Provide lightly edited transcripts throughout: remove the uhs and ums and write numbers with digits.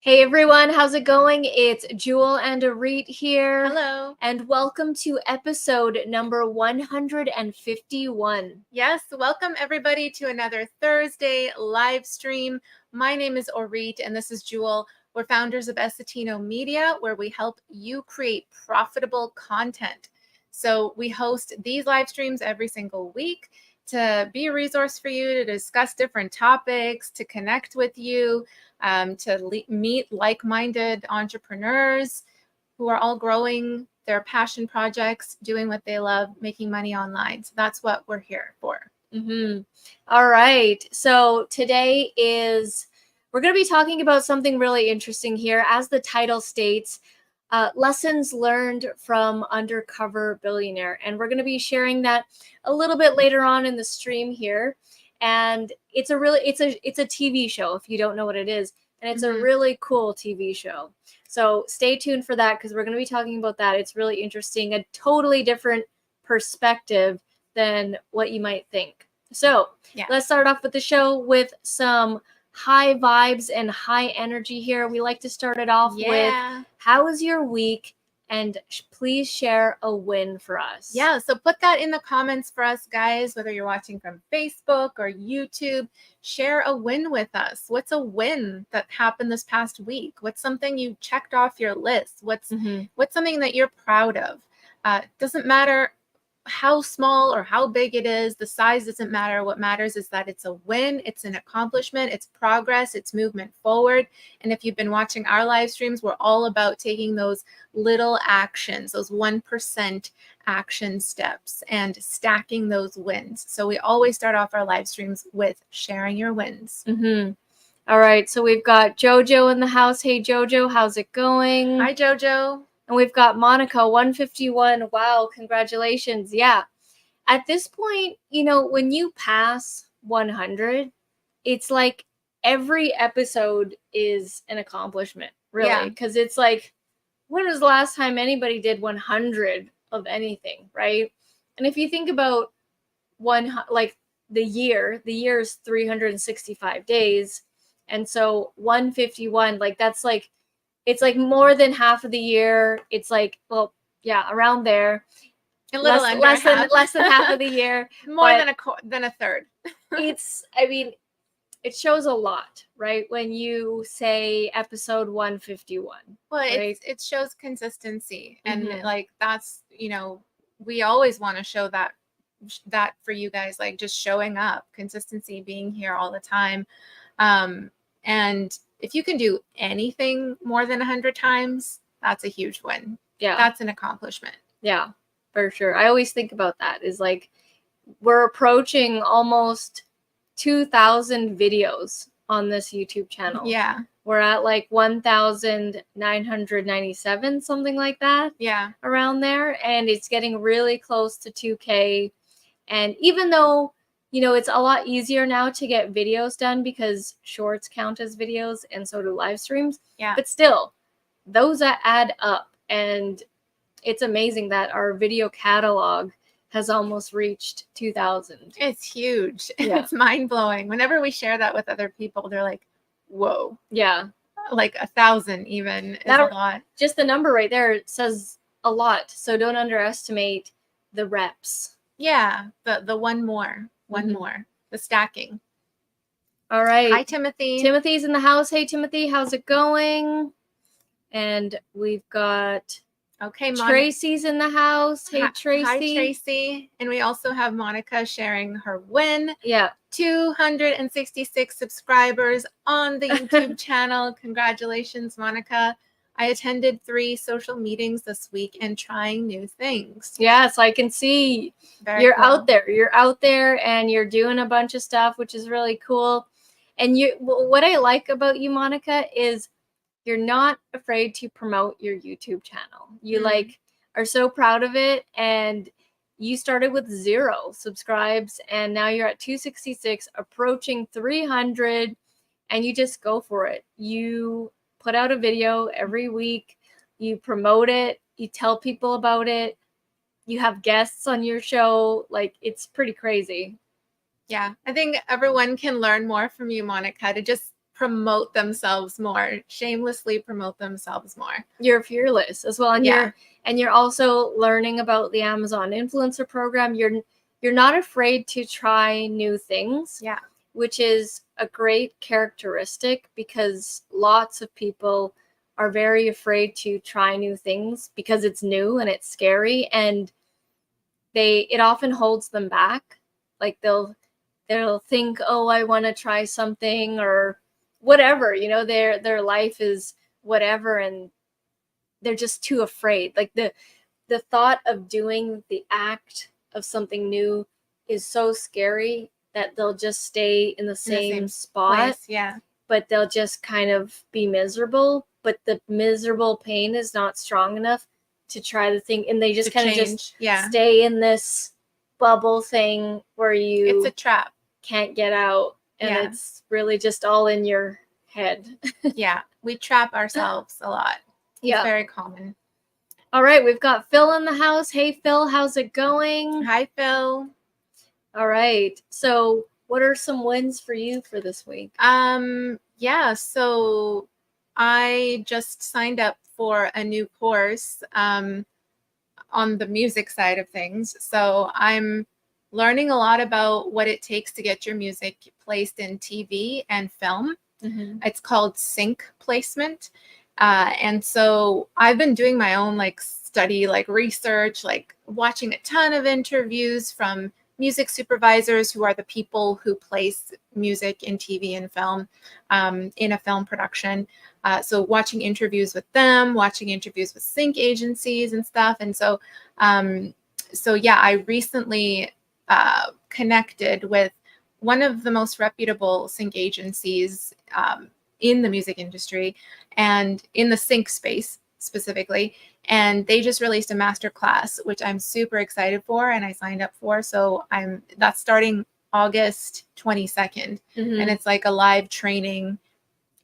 Hey everyone, how's it going? It's Jewel and Arit here. Hello. And welcome to episode number 151. Yes, welcome everybody to another Thursday live stream. My name is Orit and this is Jewel. We're founders of Essetino Media, where we help you create profitable content. So we host these live streams every single week to be a resource for you, to discuss different topics, to connect with you, to meet like-minded entrepreneurs who are all growing their passion projects, doing what they love, making money online. So that's what we're here for. All right. So today we're going to be talking about something really interesting here. As the title states, lessons learned from Undercover Billionaire. And we're going to be sharing that a little bit later on in the stream here. And it's a TV show, if you don't know what it is. And it's a really cool TV show. So stay tuned for that because we're going to be talking about that. It's really interesting, a totally different perspective than what you might think. So Let's start off with the show with some high vibes and high energy here. We like to start it off with, how was your week? And please share a win for us. Yeah, so put that in the comments for us, guys, whether you're watching from Facebook or YouTube. Share a win with us. What's a win that happened this past week? What's something you checked off your list? What's something that you're proud of? Doesn't matter how small or how big it is. The size doesn't matter. What matters is that it's a win, it's an accomplishment, it's progress, it's movement forward. And if you've been watching our live streams, we're all about taking those little actions, those 1% action steps, and stacking those wins. So we always start off our live streams with sharing your wins. All right, so we've got Jojo in the house. Hey Jojo, how's it going? Hi Jojo. And we've got Monica, 151. Wow, congratulations. Yeah. At this point, when you pass 100, it's like every episode is an accomplishment, really. Because it's like, when was the last time anybody did 100 of anything, right? And if you think about the year is 365 days. And so 151, it's like more than half of the year. It's like, around there. A little less than half of the year. More than a third. It shows a lot, right? When you say episode 151. Well, right? it shows consistency. And that's, we always want to show that for you guys, like just showing up, consistency, being here all the time. And if you can do anything more than 100 times, that's a huge win. Yeah. That's an accomplishment. Yeah, for sure. I always think about that is like, we're approaching almost 2,000 videos on this YouTube channel. Yeah. We're at like 1,997, something like that. Yeah. Around there. And it's getting really close to 2K. And even though it's a lot easier now to get videos done because shorts count as videos and so do live streams. Yeah. But still, those add up. And it's amazing that our video catalog has almost reached 2,000. It's huge. Yeah. It's mind-blowing. Whenever we share that with other people, they're like, whoa. Yeah. Like 1,000 even is a lot. Just the number right there says a lot. So don't underestimate the reps. Yeah. The one more. More. The stacking. All right. Hi, Timothy. Timothy's in the house. Hey, Timothy, how's it going? And we've got Tracy's in the house. Hey, Tracy. Hi, Tracy. And we also have Monica sharing her win. Yeah. 266 subscribers on the YouTube channel. Congratulations, Monica. I attended 3 social meetings this week and trying new things. Yeah, so I can see you're out there. You're out there and you're doing a bunch of stuff, which is really cool. And what I like about you, Monica, is you're not afraid to promote your YouTube channel. You are so proud of it. And you started with 0 subscribes and now you're at 266, approaching 300, and you just go for it. You put out a video every week, you promote it, you tell people about it, you have guests on your show. Like, it's pretty crazy. Yeah, I think everyone can learn more from you, Monica, to just promote themselves more, shamelessly promote themselves more. You're fearless as well, and Yeah. you're also learning about the Amazon influencer program. You're not afraid to try new things. Yeah. Which is a great characteristic, because lots of people are very afraid to try new things because it's new and it's scary, and it often holds them back. Like they'll think, oh, I want to try something or whatever, their life is whatever, and they're just too afraid. Like the thought of doing the act of something new is so scary that they'll just stay in the same spot. Place, yeah. But they'll just kind of be miserable, but the miserable pain is not strong enough to try the thing, and they just kind of just stay in this bubble thing where it's a trap, can't get out, and it's really just all in your head. Yeah, we trap ourselves a lot. It's very common. All right, we've got Phil in the house. Hey Phil, how's it going? Hi Phil. All right, so what are some wins for you for this week? Yeah, so I just signed up for a new course on the music side of things. So I'm learning a lot about what it takes to get your music placed in TV and film. Mm-hmm. It's called sync placement. And so I've been doing my own study, research, watching a ton of interviews from music supervisors, who are the people who place music in TV and film, in a film production. So watching interviews with them, watching interviews with sync agencies and stuff. And so, yeah, I recently connected with one of the most reputable sync agencies in the music industry and in the sync space specifically. And they just released a master class, which I'm super excited for, and I signed up for. So that's starting August 22nd. Mm-hmm. And it's like a live training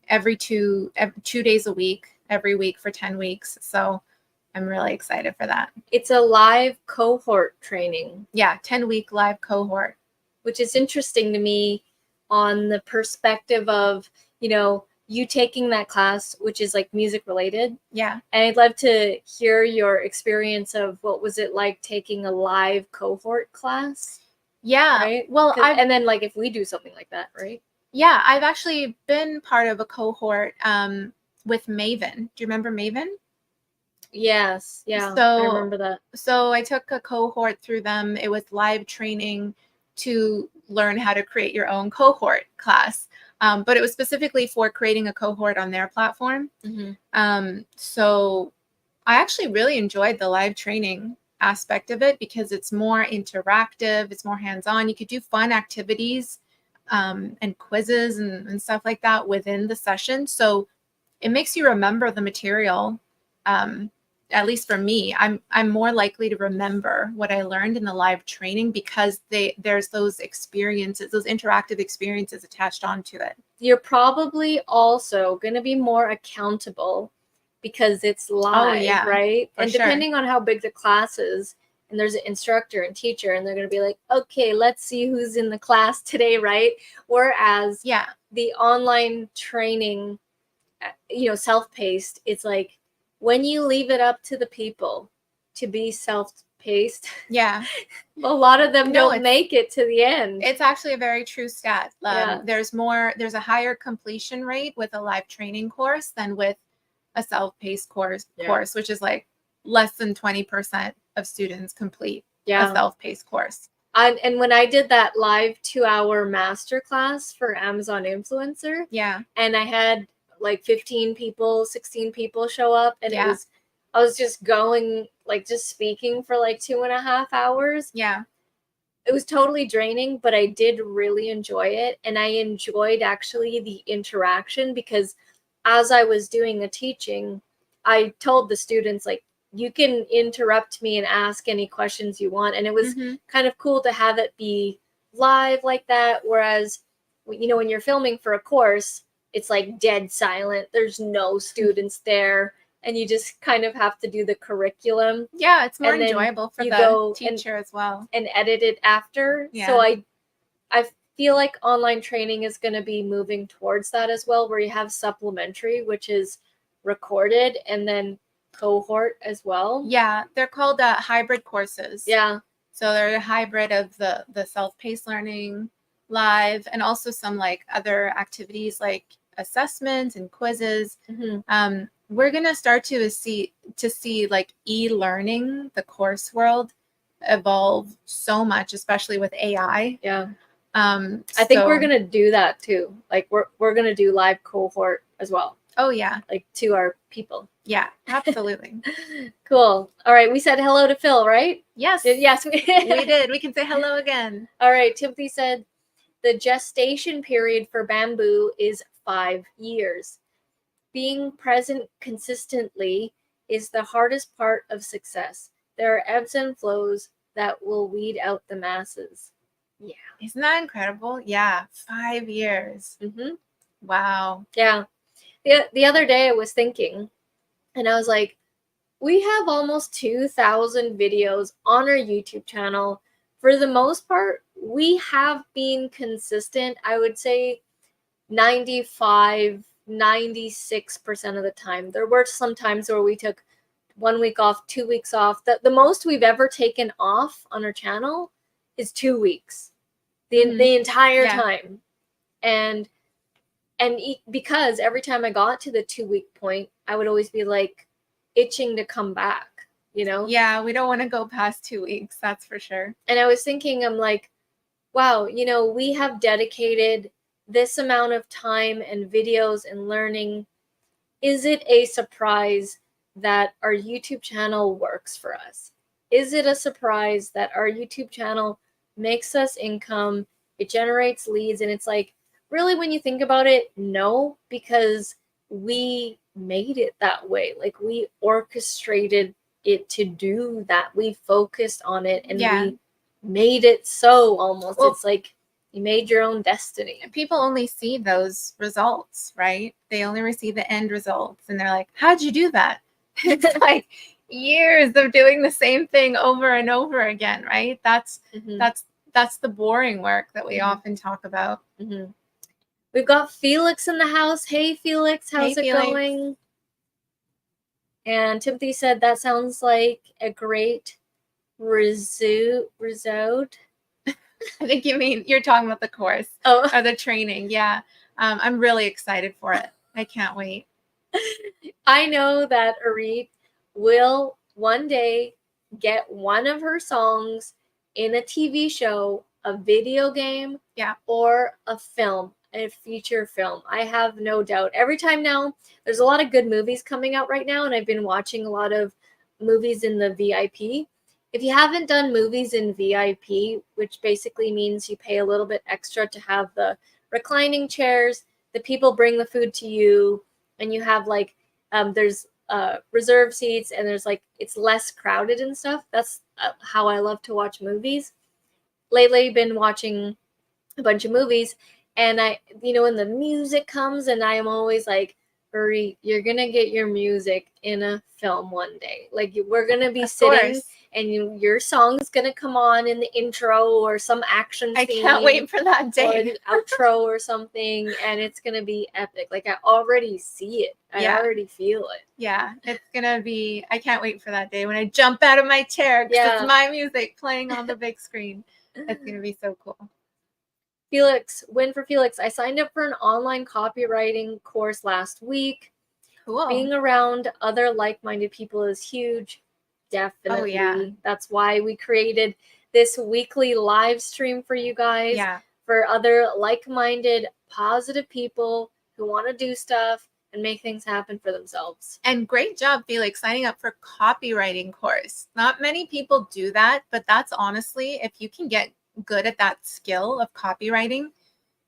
every 2 days a week, every week for 10 weeks. So I'm really excited for that. It's a live cohort training. Yeah, 10-week live cohort. Which is interesting to me on the perspective of, you taking that class, which is music related. Yeah. And I'd love to hear your experience of what was it like taking a live cohort class. Yeah. Right. Well, and then if we do something like that, right? Yeah, I've actually been part of a cohort with Maven. Do you remember Maven? Yes. Yeah. So I remember that. So I took a cohort through them. It was live training to learn how to create your own cohort class. But it was specifically for creating a cohort on their platform. Mm-hmm. So I actually really enjoyed the live training aspect of it, because it's more interactive, it's more hands-on. You could do fun activities and quizzes and stuff like that within the session. So it makes you remember the material. At least for me, I'm more likely to remember what I learned in the live training, because there's those experiences, those interactive experiences attached onto it. You're probably also going to be more accountable because it's live, right? And depending on how big the class is, and there's an instructor and teacher, and they're going to be like, okay, let's see who's in the class today, right? Whereas the online training, self-paced, it's when you leave it up to the people to be self-paced, a lot of them don't make it to the end. It's actually a very true stat. There's a higher completion rate with a live training course than with a self-paced course, which is less than 20% of students complete a self-paced course. And when I did that live 2-hour masterclass for Amazon Influencer, and I had 15 people, 16 people show up, and I was just going, just speaking for 2.5 hours. It was totally draining, but I did really enjoy it. And I enjoyed actually the interaction, because as I was doing the teaching, I told the students, you can interrupt me and ask any questions you want. And it was kind of cool to have it be live like that. Whereas, when you're filming for a course, it's dead silent. There's no students there. And you just kind of have to do the curriculum. Yeah, it's more enjoyable for the teacher as well. And edit it after. So I feel like online training is going to be moving towards that as well, where you have supplementary, which is recorded, and then cohort as well. Yeah, they're called hybrid courses. Yeah. So they're a hybrid of the self-paced learning, live, and also some like other activities like assessments and quizzes. Mm-hmm. We're gonna start to see like e-learning, the course world, evolve so much, especially with AI. Yeah. I think we're gonna do that too. Like we're gonna do live cohort as well. Oh yeah. Like to our people. Yeah, absolutely. Cool. All right. We said hello to Phil, right? Yes. Yes. We did. We can say hello again. All right. Timothy said the gestation period for bamboo is 5 years. Being present consistently is the hardest part of success. There are ebbs and flows that will weed out the masses. Yeah. Isn't that incredible? Yeah. 5 years. Mm-hmm. Wow. Yeah. The other day I was thinking, and I was like, we have almost 2,000 videos on our YouTube channel. For the most part, we have been consistent. I would say 95, 96% of the time. There were some times where we took 1 week off, 2 weeks off. The most we've ever taken off on our channel is 2 weeks. The entire time. And because every time I got to the 2-week point, I would always be like itching to come back, you know? Yeah, we don't want to go past 2 weeks, that's for sure. And I was thinking, I'm like, wow, you know, we have dedicated this amount of time and videos and learning. Is it a surprise that our YouTube channel works for us? Is it a surprise that our YouTube channel makes us income? It generates leads, and it's like, really, when you think about it, no, because we made it that way. Like we orchestrated it to do that. We focused on it, and we made it so almost. Well, it's like you made your own destiny. People only see those results, right? They only receive the end results, and they're like, how'd you do that? It's like years of doing the same thing over and over again, right? That's the boring work that we often talk about. We've got Felix in the house. Hey, Felix, how's it going? And Timothy said that sounds like a great result. I think you're talking about the course or the training. Yeah. I'm really excited for it. I can't wait. I know that Arit will one day get one of her songs in a TV show, a video game, or a film, a feature film. I have no doubt. Every time now, there's a lot of good movies coming out right now, and I've been watching a lot of movies in the VIP. If you haven't done movies in VIP, which basically means you pay a little bit extra to have the reclining chairs, the people bring the food to you, and you have like there's reserve seats, and there's like it's less crowded and stuff. That's how I love to watch movies. Lately, been watching a bunch of movies, and I, you know, when the music comes, and I am always like, Uri, you're gonna get your music in a film one day. Like we're gonna be sitting, and your song's gonna come on in the intro or some action scene. I can't wait for that day. Or the outro or something, and it's gonna be epic. Like I already see it. I already feel it. Yeah, it's gonna be. I can't wait for that day when I jump out of my chair because it's my music playing on the big screen. It's gonna be so cool. Felix, win for Felix. I signed up for an online copywriting course last week. Cool. Being around other like-minded people is huge. Definitely. Oh, yeah. That's why we created this weekly live stream for you guys. Yeah. For other like-minded, positive people who want to do stuff and make things happen for themselves. And great job, Felix, signing up for copywriting course. Not many people do that, but that's honestly, if you can get good at that skill of copywriting,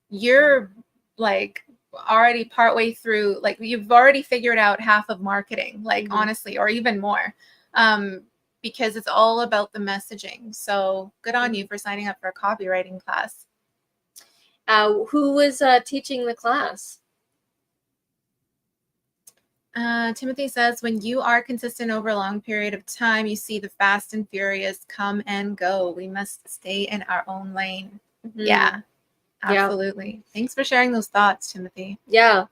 you're like already partway through, like you've already figured out half of marketing, like honestly, or even more, because it's all about the messaging. So good on you for signing up for a copywriting class. Who was teaching the class? Timothy says, when you are consistent over a long period of time, you see the fast and furious come and go. We must stay in our own lane. Yeah, Absolutely. Thanks for sharing those thoughts, Timothy. Yeah.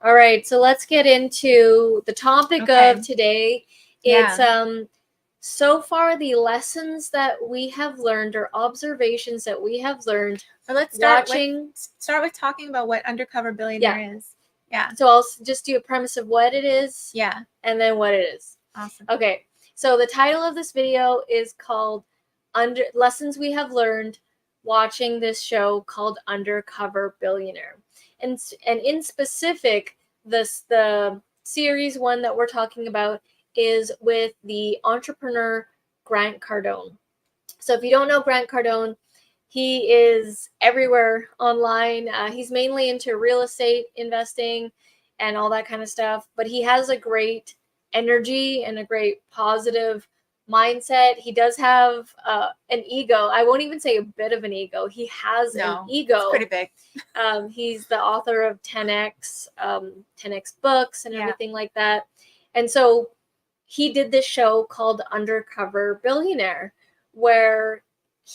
All right, so let's get into the topic of today. It's so far the lessons that we have learned or observations that we have learned. Or let's start with talking about what Undercover Billionaire is. Yeah. So I'll just do a premise of what it is. Yeah. And then what it is. Awesome. Okay. So the title of this video is called Lessons We Have Learned Watching This Show called Undercover Billionaire. And in specific, the series one that we're talking about is with the entrepreneur Grant Cardone. So if you don't know Grant Cardone, he is everywhere online. He's mainly into real estate investing and all that kind of stuff, but he has a great energy and a great positive mindset. He does have an ego. I won't even say a bit of an ego. He has an ego. It's pretty big. He's the author of 10X books and everything like that. And so he did this show called Undercover Billionaire, where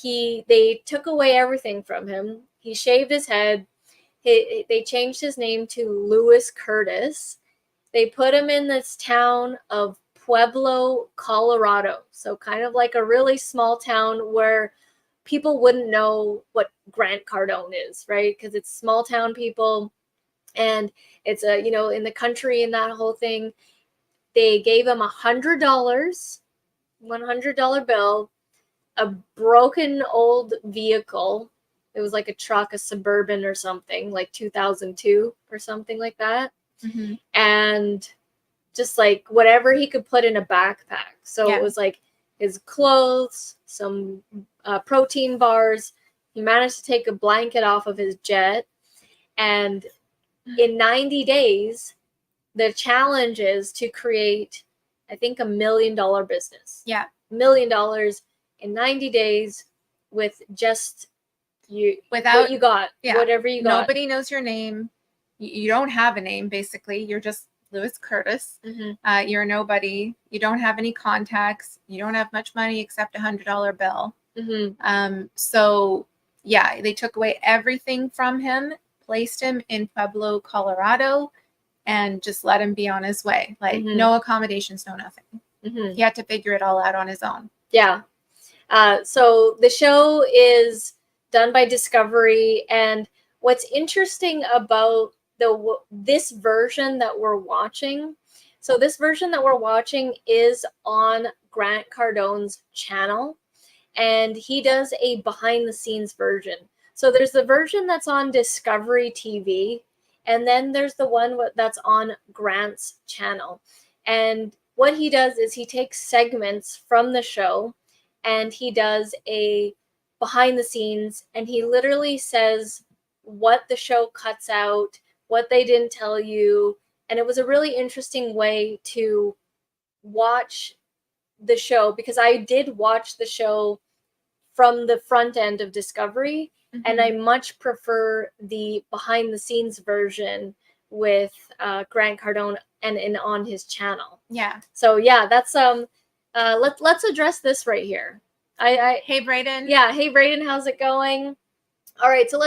they took away everything from him. He shaved his head. They changed his name to Lewis Curtis. They put him in this town of Pueblo, Colorado. So kind of like a really small town where people wouldn't know what Grant Cardone is, right? Because it's small town people and it's in the country and that whole thing. They gave him $100 bill, a broken old vehicle. It was like a truck, a Suburban or something, like 2002 or something like that. Mm-hmm. And just like whatever he could put in a backpack. So it was like his clothes, some protein bars. He managed to take a blanket off of his jet. And in 90 days, the challenge is to create, I think, $1 million business. Yeah. $1 million in 90 days with just what you got, whatever you got. Nobody knows your name. You don't have a name, basically. You're just Lewis Curtis. Mm-hmm. You're a nobody. You don't have any contacts. You don't have much money except $100 bill. Mm-hmm. So yeah, they took away everything from him, placed him in Pueblo, Colorado, and just let him be on his way. Like no accommodations, no nothing. Mm-hmm. He had to figure it all out on his own. Yeah. So the show is done by Discovery, and what's interesting about this version that we're watching, so this version that we're watching is on Grant Cardone's channel, and he does a behind the scenes version. So there's the version that's on Discovery TV, and then there's the one that's on Grant's channel. And what he does is he takes segments from the show and he does a behind the scenes, and he literally says what the show cuts out, what they didn't tell you. And it was a really interesting way to watch the show, because I did watch the show from the front end of Discovery, and I much prefer the behind the scenes version with Grant Cardone and on his channel. Yeah. So yeah, that's let's address this right here. Hey Brayden. Yeah, hey Brayden, how's it going? All right, so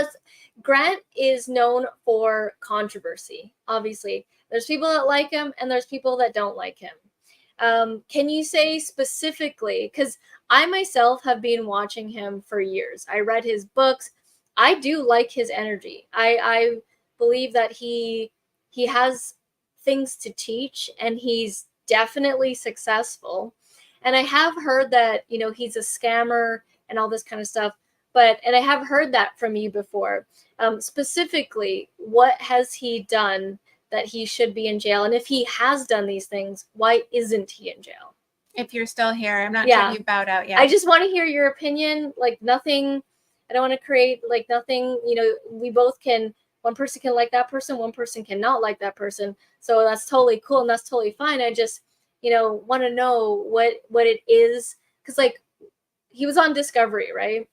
Grant is known for controversy. Obviously, there's people that like him and there's people that don't like him. Can you say specifically, because I myself have been watching him for years. I read his books. I do like his energy. I believe that he has things to teach, and he's definitely successful. And I have heard that, he's a scammer and all this kind of stuff. And I have heard that from you before. Specifically, what has he done that he should be in jail? And if he has done these things, why isn't he in jail? If you're still here, I'm not sure you've bowed out yet. I just want to hear your opinion. Like nothing, I don't want to create like nothing, we both can, one person can like that person, one person cannot like that person. So that's totally cool and that's totally fine. I just, want to know what it is. Cause like he was on Discovery, right?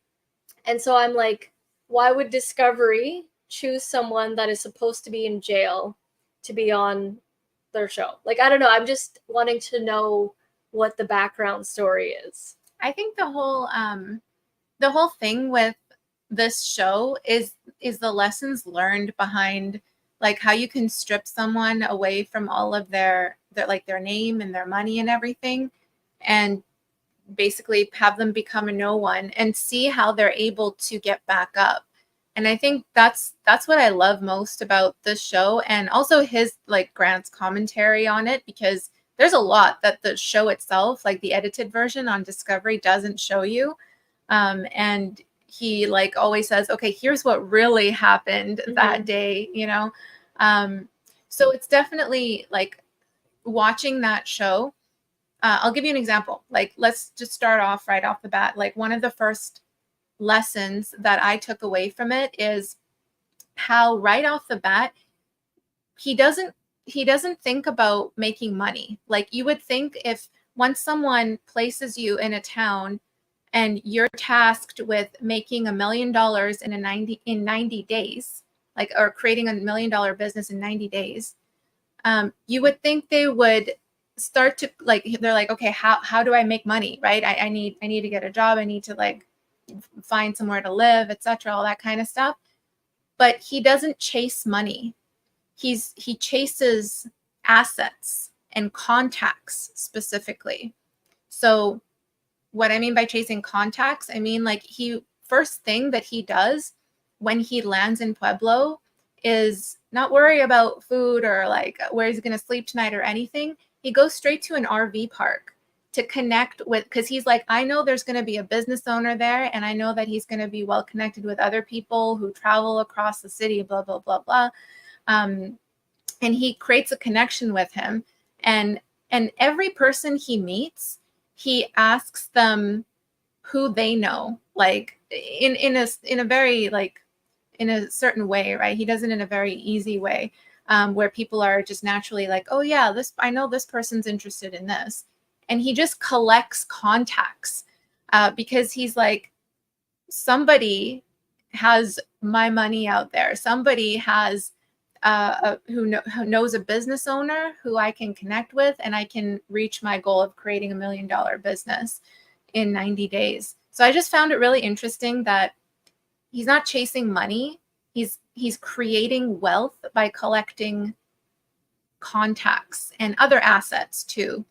And so I'm like, why would Discovery choose someone that is supposed to be in jail to be on their show? Like, I don't know. I'm just wanting to know what the background story is. I think the whole thing with this show is the lessons learned behind like how you can strip someone away from all of their like their name and their money and everything, and basically have them become a no one and see how they're able to get back up. And I think that's what I love most about this show, and also his like Grant's commentary on it, because there's a lot that the show itself, like the edited version on Discovery, doesn't show you. And he like always says, okay, here's what really happened that day, you know? So it's definitely like watching that show. I'll give you an example. Like, let's just start off right off the bat. Like, one of the first lessons that I took away from it is how right off the bat, he doesn't think about making money. Like, you would think if once someone places you in a town and you're tasked with making $1 million in 90 days, like, or creating $1 million business in 90 days, you would think they would start to like, they're like, okay, how do I make money? Right. I need to get a job. I need to like find somewhere to live, etc., all that kind of stuff. But he doesn't chase money. He chases assets and contacts specifically. So what I mean by chasing contacts, I mean, like, first thing that he does when he lands in Pueblo is not worry about food or like where he's going to sleep tonight or anything. He goes straight to an RV park to connect with, because he's like, I know there's going to be a business owner there, and I know that he's going to be well connected with other people who travel across the city, blah, blah, blah, blah. And he creates a connection with him. And every person he meets, he asks them who they know, like in a very like in a certain way, right? He does it in a very easy way, where people are just naturally like, oh yeah, I know this person's interested in this. And he just collects contacts, because he's like, somebody has my money out there. Somebody has who knows a business owner who I can connect with, and I can reach my goal of creating $1 million business in 90 days. So I just found it really interesting that he's not chasing money. He's creating wealth by collecting contacts and other assets too.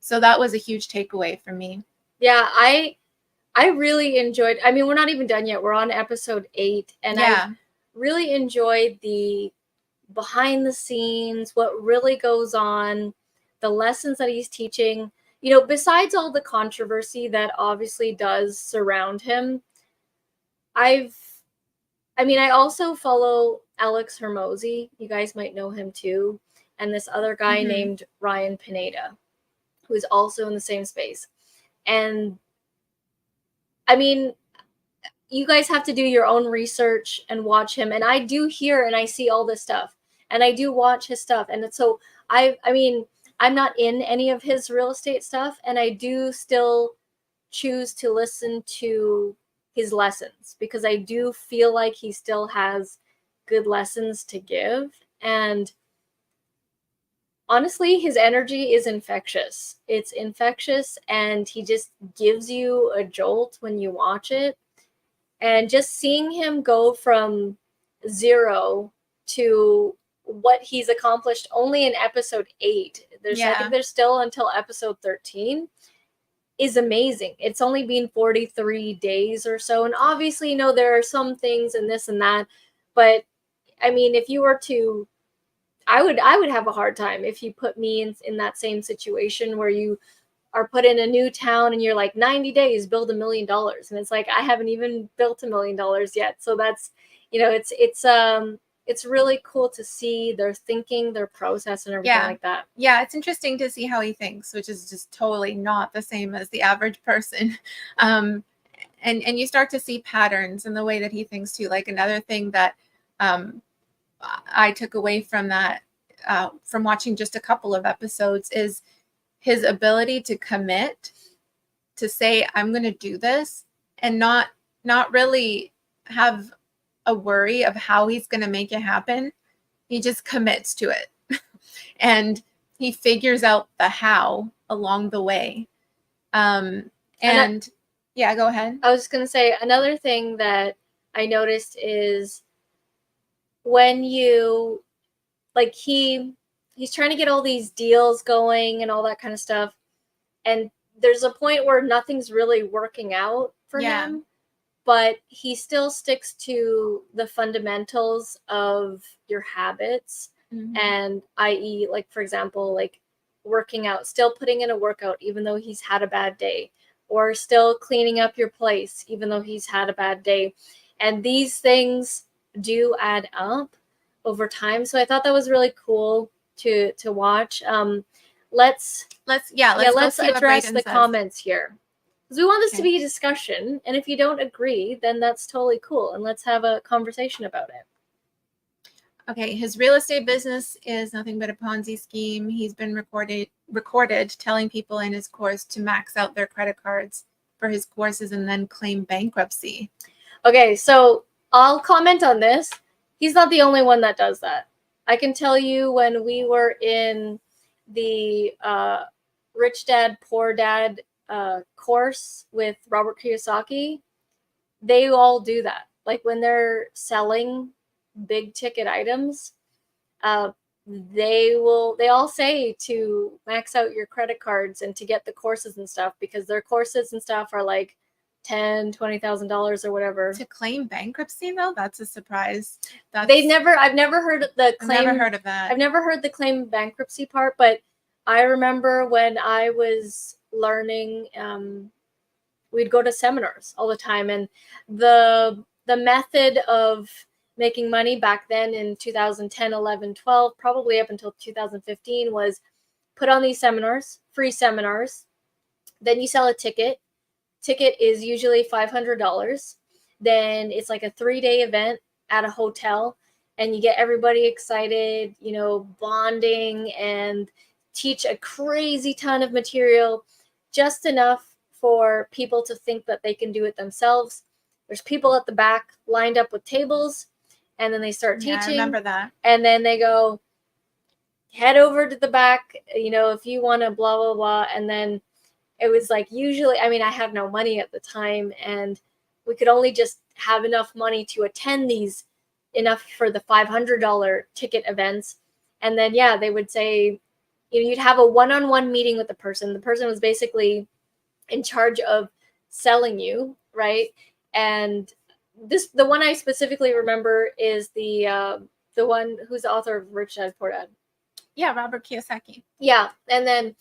So that was a huge takeaway for me. Yeah, I really enjoyed. I mean, we're not even done yet. We're on episode 8, and I really enjoyed the behind the scenes, what really goes on, the lessons that he's teaching. You know, besides all the controversy that obviously does surround him, I also follow Alex Hermosi. You guys might know him too. And this other guy named Ryan Pineda, who is also in the same space. And I mean, you guys have to do your own research and watch him. And I do hear and I see all this stuff. And I do watch his stuff. And so I mean, I'm not in any of his real estate stuff. And I do still choose to listen to his lessons, because I do feel like he still has good lessons to give. And honestly, his energy is infectious. It's infectious, and he just gives you a jolt when you watch it. And just seeing him go from 0 to what he's accomplished only in episode 8. I think there's still until episode 13. Is amazing. It's only been 43 days or so. And obviously, you know, there are some things and this and that. But I mean, if you were to, I would have a hard time if you put me in that same situation where you are put in a new town and you're like 90 days, build $1 million. And it's like, I haven't even built $1 million yet. So that's, you know, it's really cool to see their thinking, their process, and everything like that. Yeah, it's interesting to see how he thinks, which is just totally not the same as the average person. And you start to see patterns in the way that he thinks too. Like, another thing that I took away from that, from watching just a couple of episodes, is his ability to commit, to say, I'm going to do this, and not really have a worry of how he's going to make it happen. He just commits to it. And he figures out the how along the way. And Yeah, go ahead. I was just going to say another thing that I noticed is when you like he's trying to get all these deals going and all that kind of stuff, and there's a point where nothing's really working out for him, but he still sticks to the fundamentals of your habits. And i.e., like, for example, like working out, still putting in a workout even though he's had a bad day, or still cleaning up your place even though he's had a bad day. And these things do add up over time. So I thought that was really cool to watch. Let's go see what address Brayden the says. comments here, because we want this to Okay. be a discussion. And if you don't agree, then that's totally cool, and let's have a conversation about it. Okay, his real estate business is nothing but a Ponzi scheme. He's been recorded telling people in his course to max out their credit cards for his courses and then claim bankruptcy. Okay, so I'll comment on this. He's not the only one that does that. I can tell you, when we were in the Rich Dad, Poor Dad course with Robert Kiyosaki, they all do that. Like when they're selling big ticket items, they all say to max out your credit cards and to get the courses and stuff, because their courses and stuff are like $10,000-$20,000 or whatever. To claim bankruptcy, though, that's a surprise. I've never heard the claim. I've never heard of that. I've never heard the claim bankruptcy part, but I remember when I was learning, we'd go to seminars all the time, and the method of making money back then in 2010, 11, 12, probably up until 2015, was put on these seminars, free seminars. Then you sell a ticket. Ticket is usually $500. Then it's like a 3-day event at a hotel, and you get everybody excited, bonding, and teach a crazy ton of material, just enough for people to think that they can do it themselves. There's people at the back lined up with tables, and then they start teaching. I remember that. And then they go, head over to the back, if you want to blah, blah, blah. And then it was like, usually, I mean, I had no money at the time, and we could only just have enough money to attend these, enough for the $500 ticket events. And then, they would say, you'd have a one-on-one meeting with the person. The person was basically in charge of selling you, right? And the one I specifically remember is the one who's the author of Rich Dad Poor Dad. Yeah, Robert Kiyosaki. Yeah, and then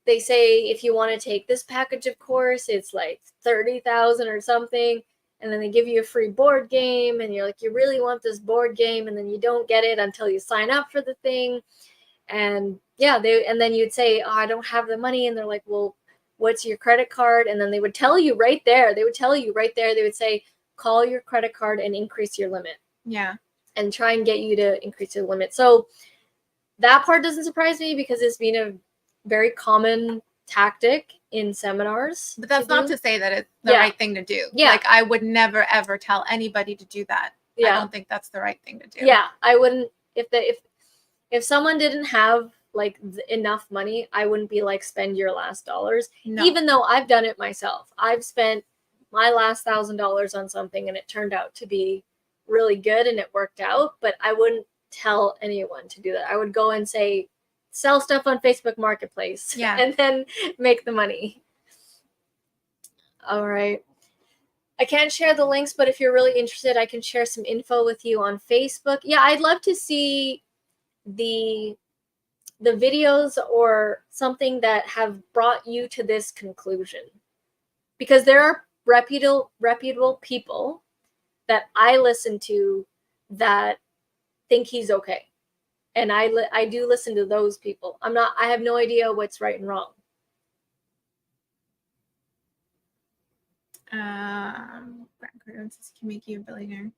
they say, if you want to take this package of course, it's like $30,000 or something, and then they give you a free board game, and you're like, you really want this board game, and then you don't get it until you sign up for the thing. And then you'd say, I don't have the money, and they're like, well, what's your credit card? And then they would tell you right there. They would say, call your credit card and increase your limit. Yeah. And try and get you to increase your limit. So that part doesn't surprise me, because it's been a very common tactic in seminars. But that's not to say that it's the right thing to do. Yeah. Like, I would never, ever tell anybody to do that. Yeah. I don't think that's the right thing to do. Yeah. I wouldn't, if someone didn't have like enough money, I wouldn't be like, spend your last dollars. No. Even though I've done it myself. I've spent my last $1,000 on something, and it turned out to be really good and it worked out, but I wouldn't tell anyone to do that. I would go and say, sell stuff on Facebook Marketplace, and then make the money. All right. I can't share the links, but if you're really interested, I can share some info with you on Facebook. Yeah, I'd love to see the videos or something that have brought you to this conclusion, because there are reputable people that I listen to that think he's okay. And I do listen to those people. I have no idea what's right and wrong. Grant Cardone says he can make you a billionaire.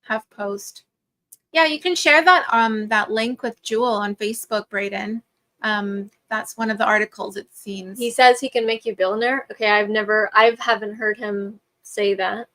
HuffPost. Yeah, you can share that link with Jewel on Facebook, Brayden. That's one of the articles, it seems. He says he can make you a billionaire. Okay, I haven't heard him say that.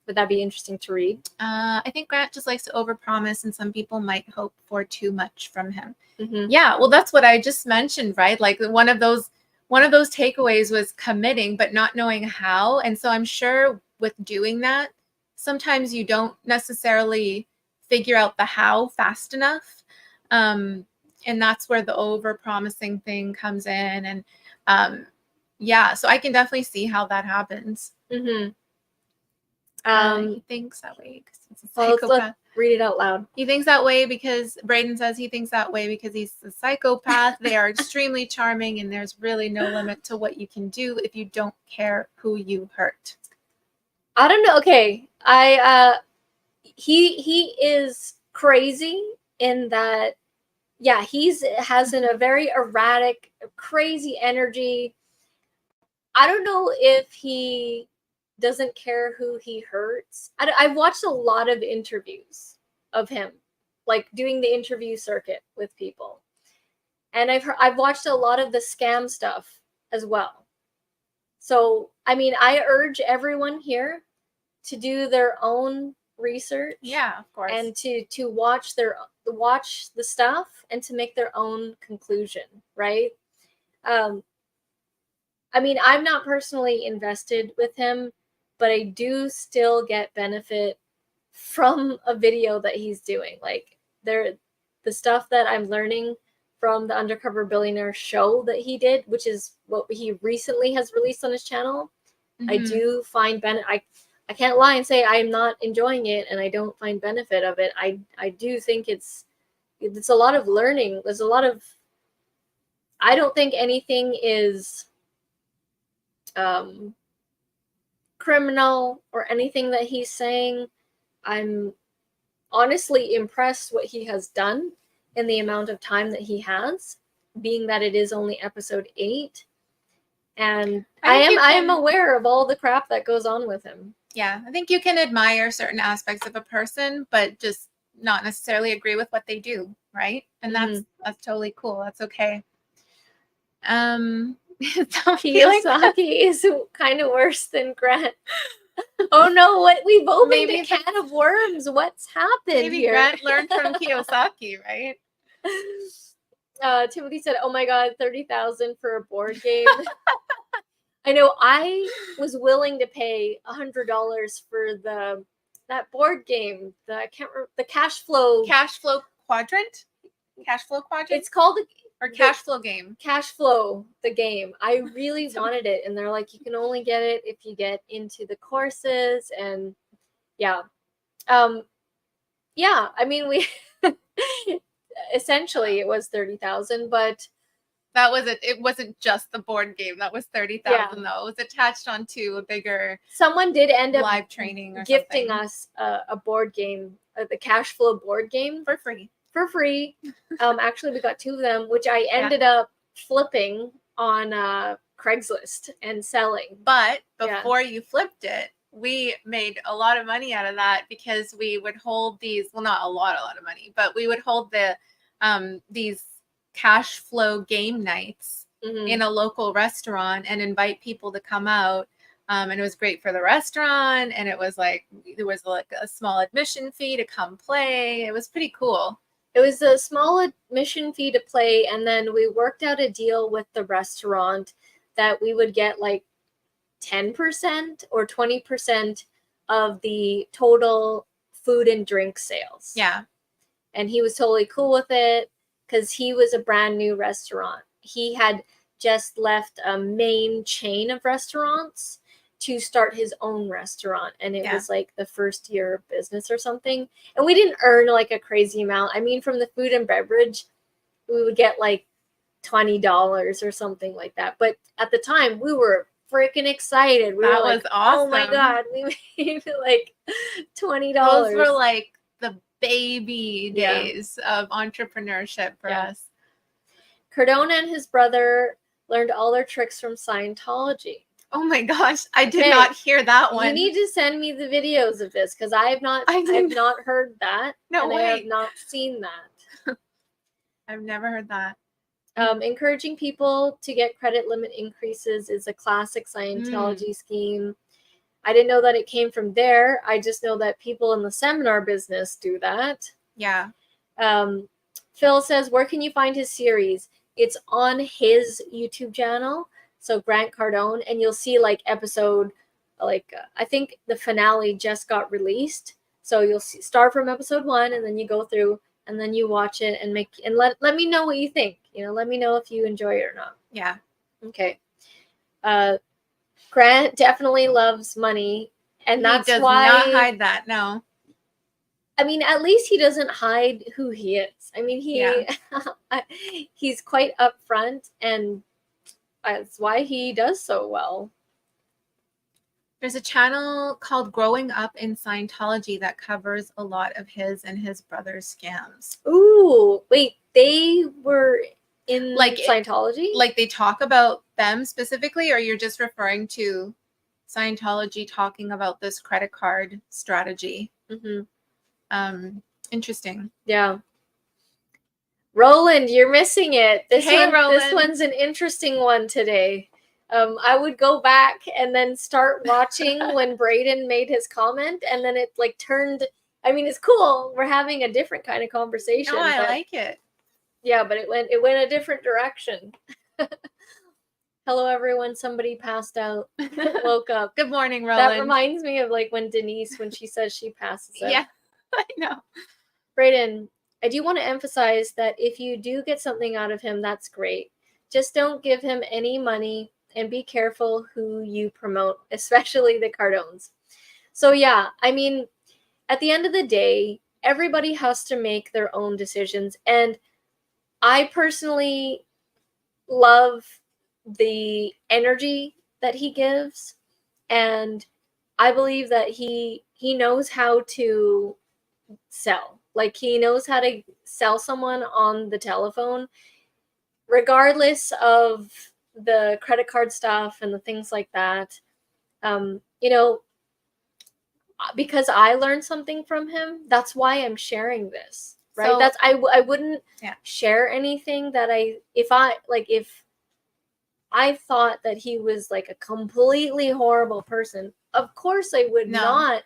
Would that be interesting to read? I think Grant just likes to overpromise, and some people might hope for too much from him. Mm-hmm. Yeah, well, that's what I just mentioned, right? Like one of those one of those takeaways was committing, but not knowing how. And so I'm sure with doing that, sometimes you don't necessarily figure out the how fast enough. And that's where the over promising thing comes in. And yeah, so I can definitely see how that happens. Mm-hmm. He thinks that way because he's a Well, psychopath. let's read it out loud. He thinks that way because Braden says he thinks that way because he's a psychopath. They are extremely charming, and there's really no limit to what you can do if you don't care who you hurt. I don't know. Okay, he is crazy in that. Yeah, has a very erratic, crazy energy. I don't know if he doesn't care who he hurts. I've watched a lot of interviews of him, like doing the interview circuit with people, and I've watched a lot of the scam stuff as well. So I mean, I urge everyone here to do their own research. Yeah, of course. And to watch the stuff and to make their own conclusion, right? I mean, I'm not personally invested with him, but I do still get benefit from a video that he's doing. Like the stuff that I'm learning from the Undercover Billionaire show that he did, which is what he recently has released on his channel. Mm-hmm. I do find benefit. I can't lie and say I'm not enjoying it and I don't find benefit of it. I do think it's a lot of learning. There's a lot of, I don't think anything is criminal or anything that he's saying. I'm honestly impressed what he has done in the amount of time that he has, being that it is only episode 8. And I am aware of all the crap that goes on with him. Yeah, I think you can admire certain aspects of a person, but just not necessarily agree with what they do, right? And that's totally cool. That's okay. Kiyosaki is kind of worse than Grant. Oh no, what we've opened a can of worms. What's happened here? Grant learned from Kiyosaki, right? Timothy said, "Oh my god, 30,000 for a board game." I know. I was willing to pay $100 for that board game. The cash flow quadrant. Cash flow quadrant. It's called cash flow game. Cash flow, the game. I really wanted it, and they're like, you can only get it if you get into the courses, and yeah. I mean, we essentially it was 30,000, but that was it. It wasn't just the board game. That was 30,000 though. It was attached onto a bigger. Someone did end up live training or gifting us a board game, the cash flow board game for free. Actually, we got 2 of them, which I ended up flipping on Craigslist and selling. But before you flipped it, we made a lot of money out of that because we would hold these. Well, not a lot of money, but we would hold these cash flow game nights in a local restaurant and invite people to come out. And it was great for the restaurant. And it was like, there was like a small admission fee to come play. It was pretty cool. It was a small admission fee to play. And then we worked out a deal with the restaurant that we would get like 10% or 20% of the total food and drink sales. Yeah. And he was totally cool with it because he was a brand new restaurant. He had just left a main chain of restaurants to start his own restaurant. And it was like the first year of business or something. And we didn't earn like a crazy amount. I mean, from the food and beverage, we would get like $20 or something like that. But at the time, we were freaking excited. We were like, awesome. Oh my God, we made like $20. Those were like the baby days of entrepreneurship for us. Cardone and his brother learned all their tricks from Scientology. Oh my gosh, I did not hear that one. You need to send me the videos of this because I have not heard that. No way. I have not seen that. I've never heard that. Encouraging people to get credit limit increases is a classic Scientology scheme. I didn't know that it came from there. I just know that people in the seminar business do that. Yeah. Phil says, where can you find his series? It's on his YouTube channel. So Grant Cardone, and you'll see like episode, like I think the finale just got released. So you'll start from episode 1, and then you go through, and then you watch it and let me know what you think. Let me know if you enjoy it or not. Yeah. Okay. Grant definitely loves money, and that's he does why not hide that. No. I mean, at least he doesn't hide who he is. I mean, he's quite upfront, and that's why he does so well. There's a channel called Growing Up in Scientology that covers a lot of his and his brother's scams. Ooh, wait, they were in Scientology? Like they talk about them specifically, or you're just referring to Scientology talking about this credit card strategy? Interesting. Yeah. Roland, you're missing it. This Roland. One's an interesting one today. I would go back and then start watching when Braden made his comment, and then it like turned. I mean, it's cool. We're having a different kind of conversation. No, I like it. Yeah, but it went a different direction. Hello, everyone. Somebody passed out. Woke up. Good morning, Roland. That reminds me of like when Denise, when she says she passes out. Yeah, I know. Braden, I do want to emphasize that if you do get something out of him, that's great. Just don't give him any money, and be careful who you promote, especially the Cardones. So yeah, I mean, at the end of the day, everybody has to make their own decisions. And I personally love the energy that he gives. And I believe that he knows how to sell. Like, he knows how to sell someone on the telephone, regardless of the credit card stuff and the things like that. Because I learned something from him, that's why I'm sharing this, right? So, I wouldn't share anything that if I thought that he was like a completely horrible person, of course I would not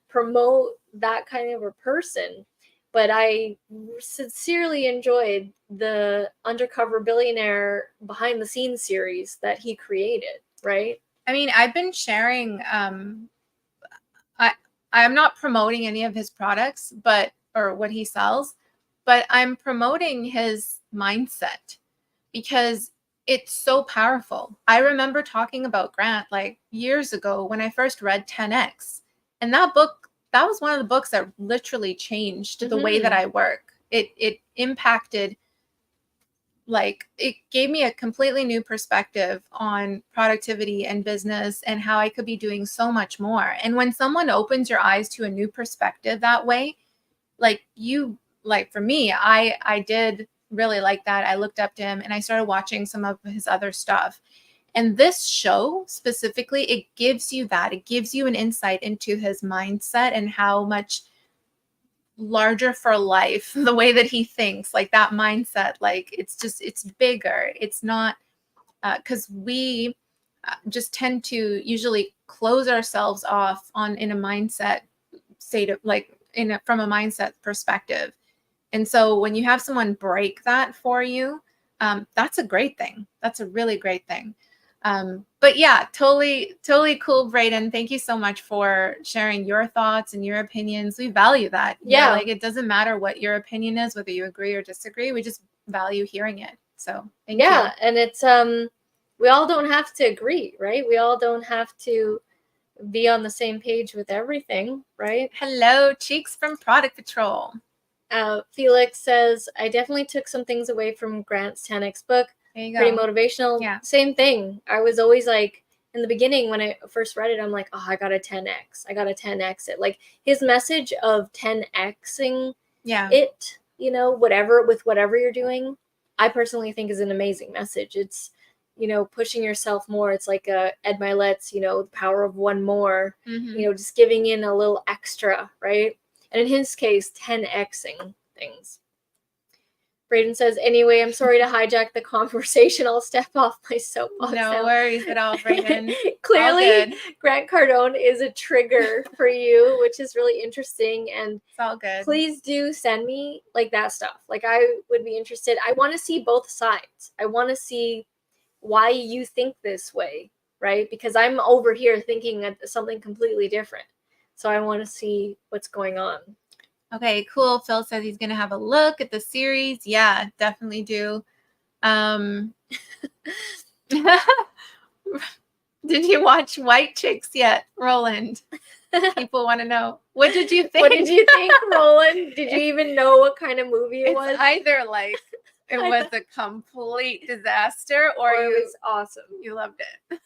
promote that kind of a person. But I sincerely enjoyed the Undercover Billionaire behind the scenes series that he created, right? I mean, I've been sharing, I'm not promoting any of his products, or what he sells, but I'm promoting his mindset because it's so powerful. I remember talking about Grant like years ago when I first read 10X, and that book, that was one of the books that literally changed the way that I work. It impacted, like, it gave me a completely new perspective on productivity and business and how I could be doing so much more. And when someone opens your eyes to a new perspective that way, like for me, I did really like that. I looked up to him and I started watching some of his other stuff. And this show specifically, it gives you that. It gives you an insight into his mindset and how much larger for life, the way that he thinks, like that mindset, like it's bigger. It's not, because we just tend to usually close ourselves off in a mindset state of from a mindset perspective. And so when you have someone break that for you, that's a great thing. That's a really great thing. But yeah, totally cool, Braden. Thank you so much for sharing your thoughts and your opinions. We value that. Yeah. Like, it doesn't matter what your opinion is, whether you agree or disagree. We just value hearing it. So thank you. Yeah, and it's we all don't have to agree, right? We all don't have to be on the same page with everything, right? Hello, Cheeks from Product Patrol. Felix says, I definitely took some things away from Grant's 10X book. There you go. Pretty motivational. Yeah. Same thing. I was always like, in the beginning when I first read it, I'm like, oh, I got a 10X. I got a 10X it. Like, his message of 10Xing it, whatever you're doing, I personally think is an amazing message. It's, pushing yourself more. It's like Ed Milet's, the power of one more, just giving in a little extra, right? And in his case, 10Xing things. Braden says, anyway, I'm sorry to hijack the conversation. I'll step off my soapbox. No worries at all, Braden. Clearly, Grant Cardone is a trigger for you, which is really interesting. And it's all good. Please do send me like that stuff. Like, I would be interested. I want to see both sides. I want to see why you think this way, right? Because I'm over here thinking of something completely different. So I want to see what's going on. Okay, cool. Phil says he's going to have a look at the series. Yeah, definitely do. Did you watch White Chicks yet, Roland? People want to know. What did you think? What did you think, Roland? Did you even know what kind of movie it was? Either like it was a complete disaster or it was awesome. You loved it.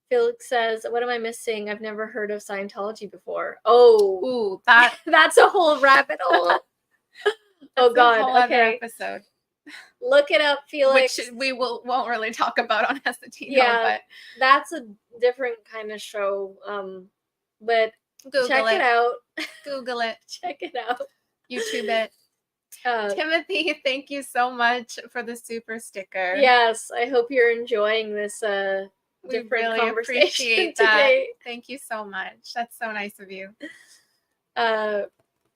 Felix says, what am I missing? I've never heard of Scientology before. Oh. Ooh, that's a whole rabbit hole. Oh God. A whole other Okay. episode. Look it up, Felix. Which we won't really talk about on Essetino. Yeah, but that's a different kind of show. But Google check it out. Google it. Check it out. YouTube it. Timothy, thank you so much for the super sticker. Yes, I hope you're enjoying this we different really conversation appreciate today. That. Thank you so much. That's so nice of you.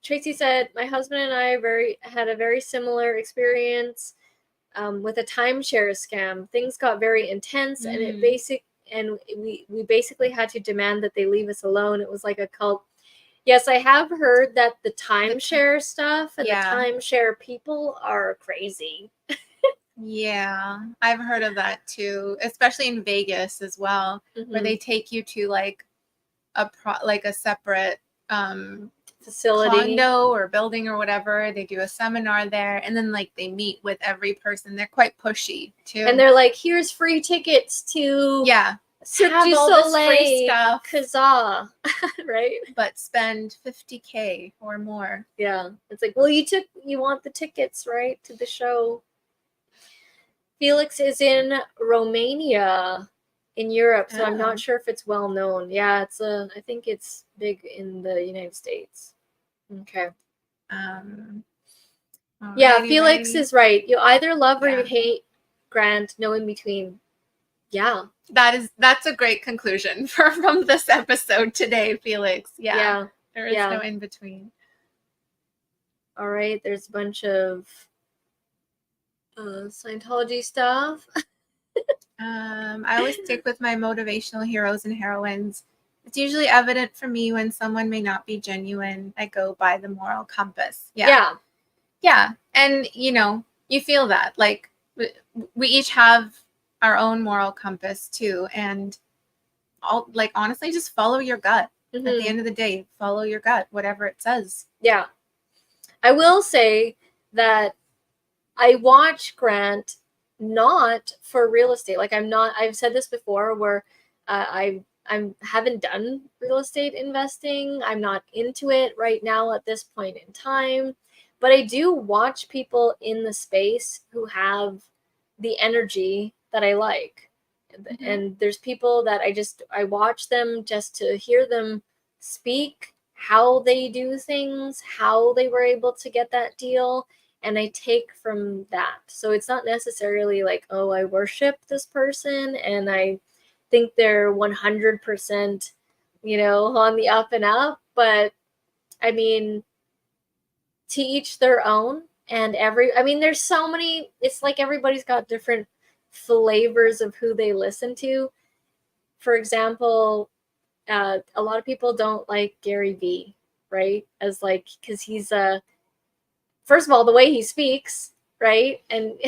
Tracy said, my husband and I had a very similar experience with a timeshare scam. Things got very intense, and we basically had to demand that they leave us alone. It was like a cult. Yes, I have heard that the timeshare stuff and the timeshare people are crazy. Yeah, I've heard of that too, especially in Vegas as well, where they take you to like a separate facility, condo or building or whatever. They do a seminar there, and then like they meet with every person. They're quite pushy too, and they're like, "Here's free tickets to Cirque du Soleil stuff, Kazaa," right? But spend $50,000 or more. Yeah, it's like, well, you want the tickets, right, to the show. Felix is in Romania, in Europe, so I'm not sure if it's well known. Yeah, I think it's big in the United States. Okay. Yeah, Felix is right. You either love or you hate Grant, no in between. Yeah. That's a great conclusion from this episode today, Felix. Yeah. There is no in between. All right, there's a bunch of Scientology stuff. I always stick with my motivational heroes and heroines. It's usually evident for me when someone may not be genuine. I go by the moral compass. Yeah. And you feel that like we each have our own moral compass too, and honestly, just follow your gut. At the end of the day, follow your gut, whatever it says. Yeah. I will say that I watch Grant not for real estate. Like I've said this before where I haven't done real estate investing. I'm not into it right now at this point in time, but I do watch people in the space who have the energy that I like. Mm-hmm. And there's people that I watch them just to hear them speak, how they do things, how they were able to get that deal. And I take from that. So it's not necessarily like, oh, I worship this person and I think they're 100%, on the up and up. But I mean, to each their own. And there's so many, it's like everybody's got different flavors of who they listen to. For example, a lot of people don't like Gary Vee, right? Because he's first of all, the way he speaks, right? And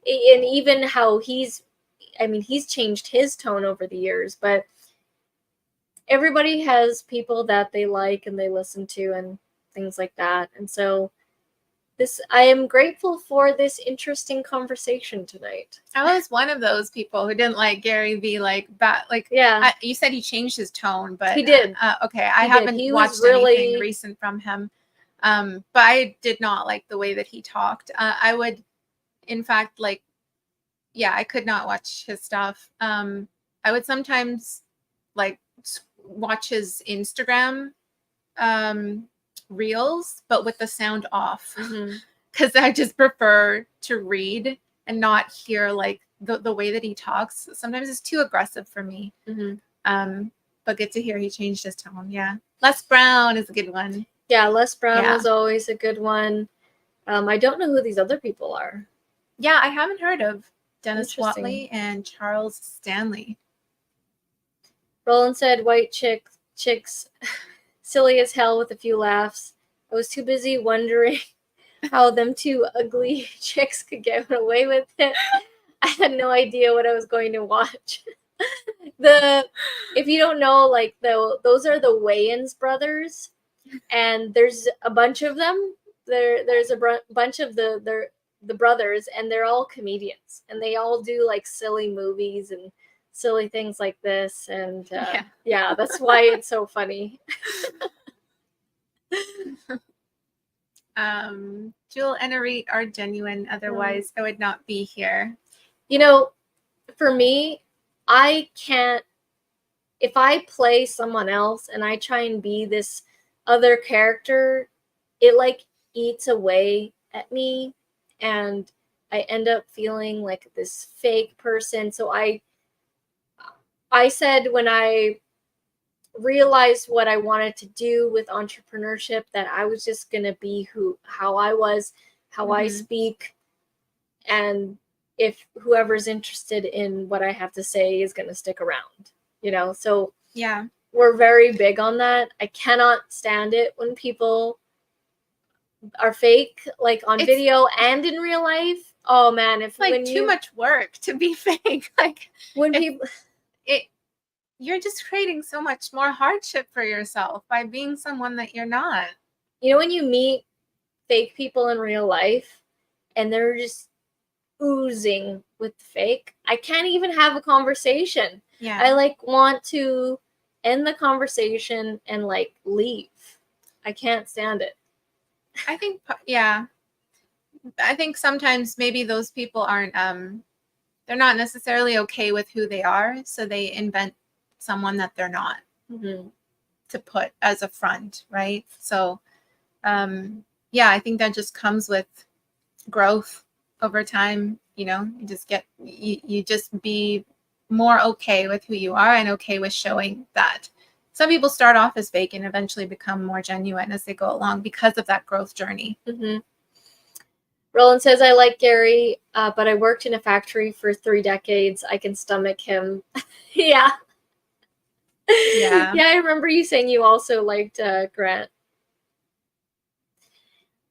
even how he's changed his tone over the years, but everybody has people that they like and they listen to and things like that. And so I am grateful for this interesting conversation tonight. I was one of those people who didn't like Gary Vee, you said he changed his tone, but he did. Okay, I haven't watched anything recent from him. But I did not like the way that he talked. I would, in fact, I could not watch his stuff. I would sometimes watch his Instagram reels, but with the sound off, because I just prefer to read and not hear the way that he talks. Sometimes it's too aggressive for me. But good to hear he changed his tone. Yeah, Les Brown is a good one. Yeah, Les Brown is always a good one. I don't know who these other people are. Yeah, I haven't heard of Dennis Interesting. Watley and Charles Stanley. Roland said, white chicks, silly as hell with a few laughs. I was too busy wondering how them two ugly chicks could get away with it. I had no idea what I was going to watch. If you don't know, like those are the Wayans brothers, and there's a bunch of them. There's a bunch of the brothers, and they're all comedians, and they all do like silly movies and silly things like this, and yeah, that's why it's so funny. Jewel and Arit are genuine, otherwise I would not be here. You know, for me, I can't, if I play someone else and I try and be this other character, it like eats away at me, and I end up feeling like this fake person. So I said, when I realized what I wanted to do with entrepreneurship, that I was just going to be how I was, how I speak, and if whoever's interested in what I have to say is going to stick around, you know? So yeah, we're very big on that. I cannot stand it when people are fake, like on video and in real life. Oh man, it's like too much work to be fake. Like when people, you're just creating so much more hardship for yourself by being someone that you're not. You know, when you meet fake people in real life and they're just oozing with fake, I can't even have a conversation. Yeah, I like want to end the conversation and like leave. I can't stand it. I think, yeah, I think sometimes maybe those people aren't they're not necessarily okay with who they are, so they invent someone that they're not to put as a front, right? So yeah, I think that just comes with growth over time. You know, you just get you just be more okay with who you are and okay with showing that. Some people start off as fake and eventually become more genuine as they go along because of that growth journey. Roland says, I like Gary, but I worked in a factory for 3 decades. I can stomach him. Yeah. Yeah, I remember you saying you also liked Grant.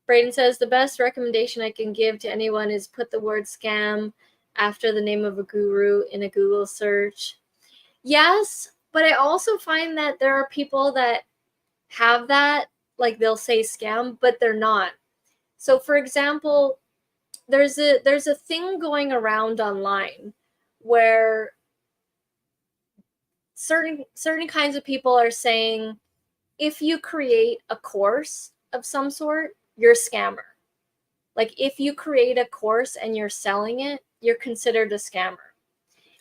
Braden says, the best recommendation I can give to anyone is put the word scam after the name of a guru in a Google search. Yes, but I also find that there are people that have that, like they'll say scam, but they're not. So for example, there's a thing going around online where certain kinds of people are saying, if you create a course of some sort, you're a scammer. Like if you create a course and you're selling it, you're considered a scammer.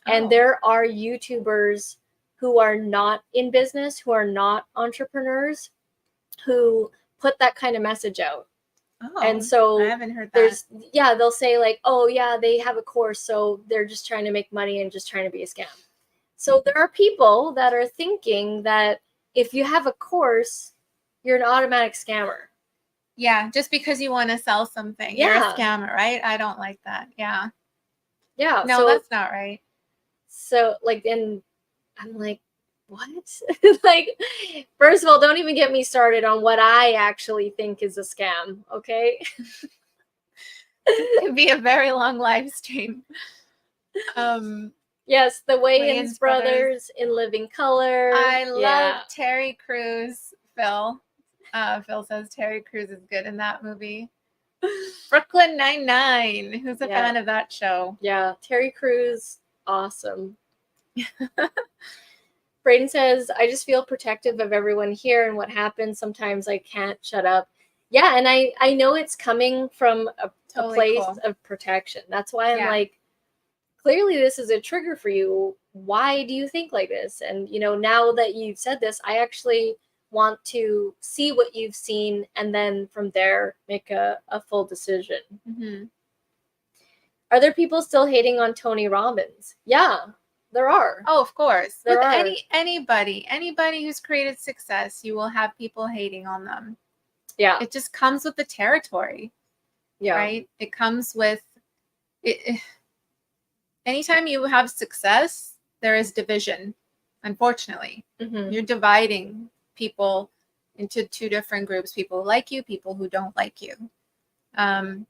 And there are YouTubers who are not in business, who are not entrepreneurs, who put that kind of message out. And so I haven't heard that. They'll say like, oh yeah, they have a course, so they're just trying to make money and just trying to be a scam. So there are people that are thinking that if you have a course, you're an automatic scammer. Yeah, just because you want to sell something, you're a scammer, right? I don't like that. Yeah. Yeah. No, that's not right. So like, and I'm like, what? Like, first of all, don't even get me started on what I actually think is a scam, okay? It could be a very long live stream. Yes, the Wayans brothers in Living Color. I love Terry Crews. Phil says Terry Crews is good in that movie. Brooklyn Nine-Nine. Who's a fan of that show? Yeah, Terry Crews, awesome. Braden says, I just feel protective of everyone here, and what happens sometimes I can't shut up. Yeah, and I know it's coming from a place of protection. That's why I'm like, clearly this is a trigger for you. Why do you think like this? And, you know, now that you've said this, I actually want to see what you've seen and then from there make a full decision. Are there people still hating on Tony Robbins? Yeah, there are. Oh, of course. With anybody who's created success, you will have people hating on them. Yeah. It just comes with the territory. Yeah. Right? It comes with Anytime you have success, there is division, unfortunately. Mhm. You're dividing people into two different groups, people who like you, people who don't like you. And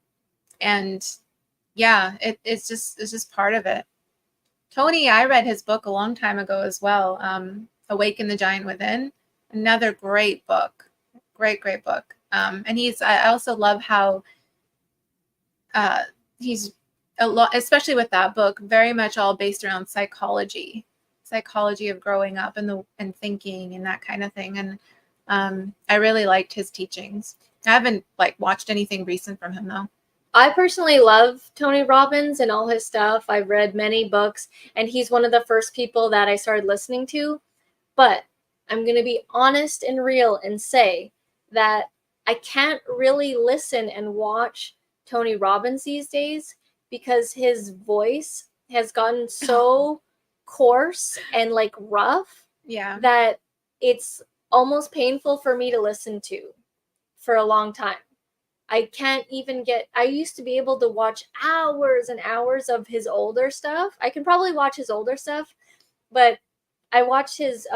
yeah, it's just part of it. Tony, I read his book a long time ago as well. Awaken the Giant Within. Another great book. Great book. And I also love how he's a lot, especially with that book, very much all based around psychology of growing up and thinking and that kind of thing. And I really liked his teachings. I haven't watched anything recent from him though. I personally love Tony Robbins and all his stuff. I've read many books, and he's one of the first people that I started listening to. But I'm going to be honest and real and say that I can't really listen and watch Tony Robbins these days because his voice has gotten so coarse and rough that it's almost painful for me to listen to for a long time. I can't even I used to be able to watch hours and hours of his older stuff. I can probably watch his older stuff, but I watched his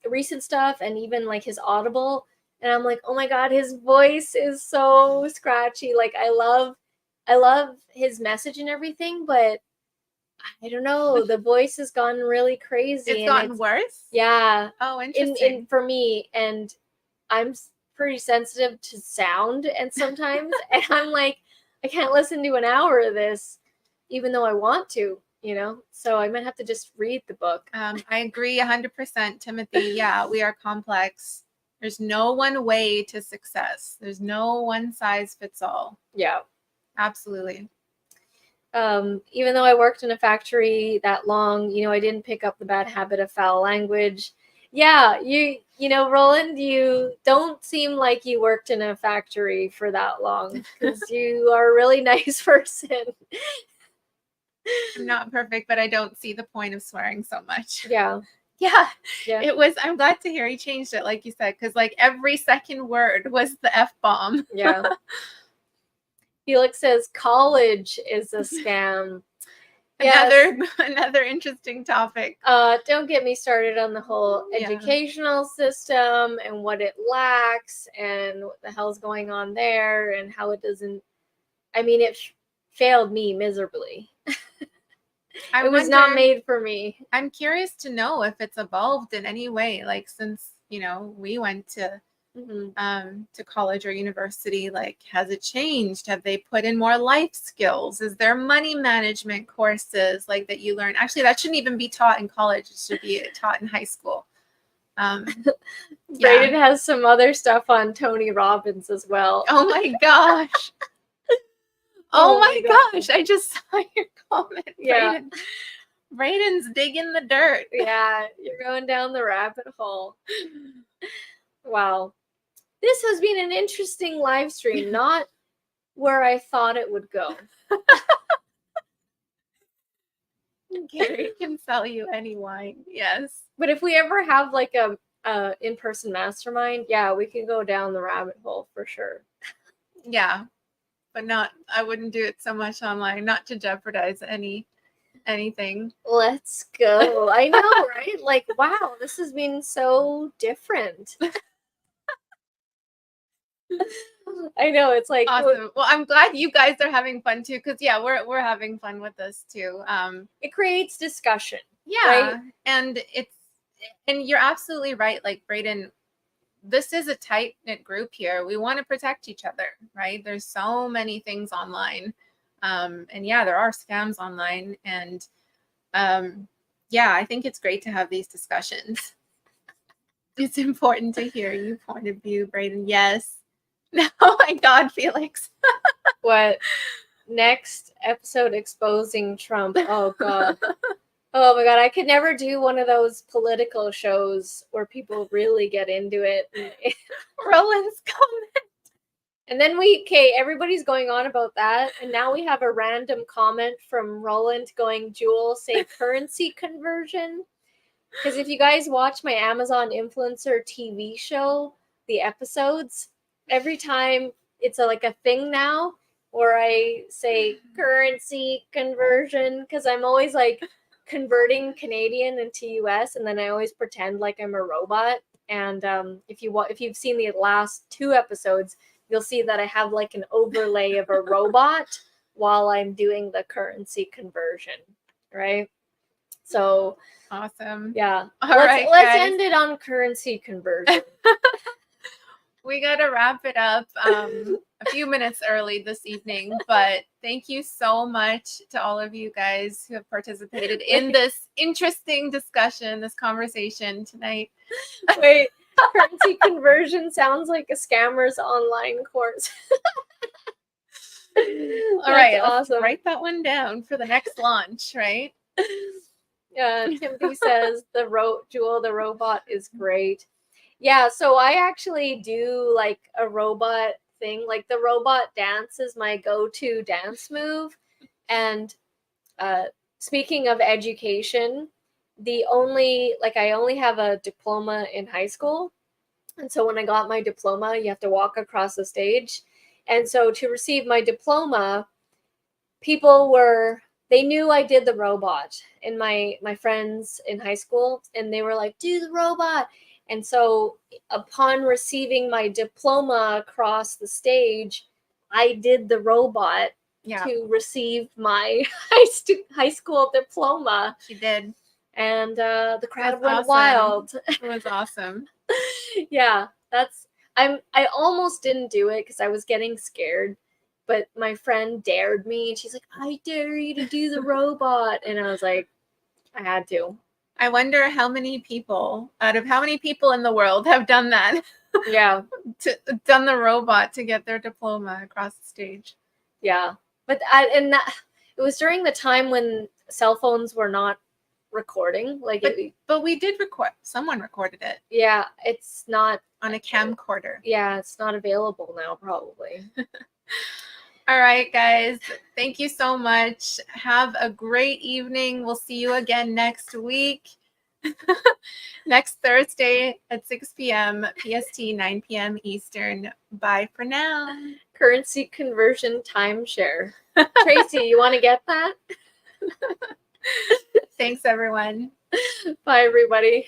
recent stuff and even his Audible, and I'm like, oh my God, his voice is so scratchy. I love his message and everything, but I don't know, the voice has gotten really crazy. It's gotten worse? Yeah. Oh, interesting. For me, and I'm pretty sensitive to sound, and sometimes and I'm like, I can't listen to an hour of this even though I want to, so I might have to just read the book. I agree 100%, Timothy. Yeah, we are complex. There's no one way to success. There's no one size fits all. Yeah, absolutely. Even though I worked in a factory that long, I didn't pick up the bad habit of foul language. Yeah, you Roland, you don't seem like you worked in a factory for that long because you are a really nice person. I'm not perfect, but I don't see the point of swearing so much. Yeah. Yeah. I'm glad to hear he changed it, like you said, because every second word was the F-bomb. Yeah. Felix says college is a scam. Another interesting topic. Don't get me started on the whole educational system and what it lacks and what the hell's going on there and how it doesn't. I mean, it failed me miserably. It was not made for me. I'm curious to know if it's evolved in any way, since we went to to college or university. Has it changed? Have they put in more life skills? Is there money management courses that you learn? Actually, that shouldn't even be taught in college. It should be taught in high school. Brayden has some other stuff on Tony Robbins as well. Oh my gosh. Oh my gosh. I just saw your comment. Yeah. Brayden's digging the dirt. Yeah, you're going down the rabbit hole. Wow. This has been an interesting live stream, not where I thought it would go. Gary can sell you any wine. Yes. But if we ever have a in-person mastermind, yeah, we can go down the rabbit hole for sure. Yeah. But I wouldn't do it so much online, not to jeopardize anything. Let's go. I know, right? Wow, this has been so different. I know, it's awesome. Well, I'm glad you guys are having fun too, because we're having fun with this too. It creates discussion. Yeah, right? And you're absolutely right. Brayden, this is a tight-knit group here. We want to protect each other, right? There's so many things online. And there are scams online. And I think it's great to have these discussions. It's important to hear your point of view, Brayden. Yes. Oh my God, Felix. What? Next episode exposing Trump. Oh God. Oh my God, I could never do one of those political shows where people really get into it. Roland's comment. And then everybody's going on about that. And now we have a random comment from Roland going, Jewel, say currency conversion. Because if you guys watch my Amazon influencer TV show, the episodes, every time it's a thing now, or I say currency conversion, because I'm always like converting Canadian into US, and then I always pretend like I'm a robot. And if you've seen the last 2 episodes, you'll see that I have like an overlay of a robot while I'm doing the currency conversion, right? So Awesome. yeah, All let's right, let's guys. end it on currency conversion. We got to wrap it up a few minutes early this evening, but thank you so much to all of you guys who have participated in this interesting discussion, this conversation tonight. Wait, currency conversion sounds like a scammer's online course. All right, awesome. write that one down for the next launch, right? Timothy says Jewel, the robot is great. Yeah, so I actually do like a robot thing. Like the robot dance is my go-to dance move. And speaking of education, I only have a diploma in high school. And so when I got my diploma, you have to walk across the stage. And so to receive my diploma, they knew I did the robot, and my friends in high school, and they were like, do the robot. And so upon receiving my diploma across the stage, I did the robot to receive my high school diploma. She did. And the crowd went wild. It was awesome. Yeah, I almost didn't do it because I was getting scared. But my friend dared me, and she's like, I dare you to do the robot. And I was like, I had to. I wonder how many people in the world have done that. Yeah. Done the robot to get their diploma across the stage. Yeah. But it was during the time when cell phones were not recording. But we did record. Someone recorded it. Yeah, it's not on a camcorder. Yeah, it's not available now, probably. All right, guys. Thank you so much. Have a great evening. We'll see you again next week. Next Thursday at 6 p.m. PST, 9 p.m. Eastern. Bye for now. Currency conversion timeshare. Tracy, you want to get that? Thanks, everyone. Bye, everybody.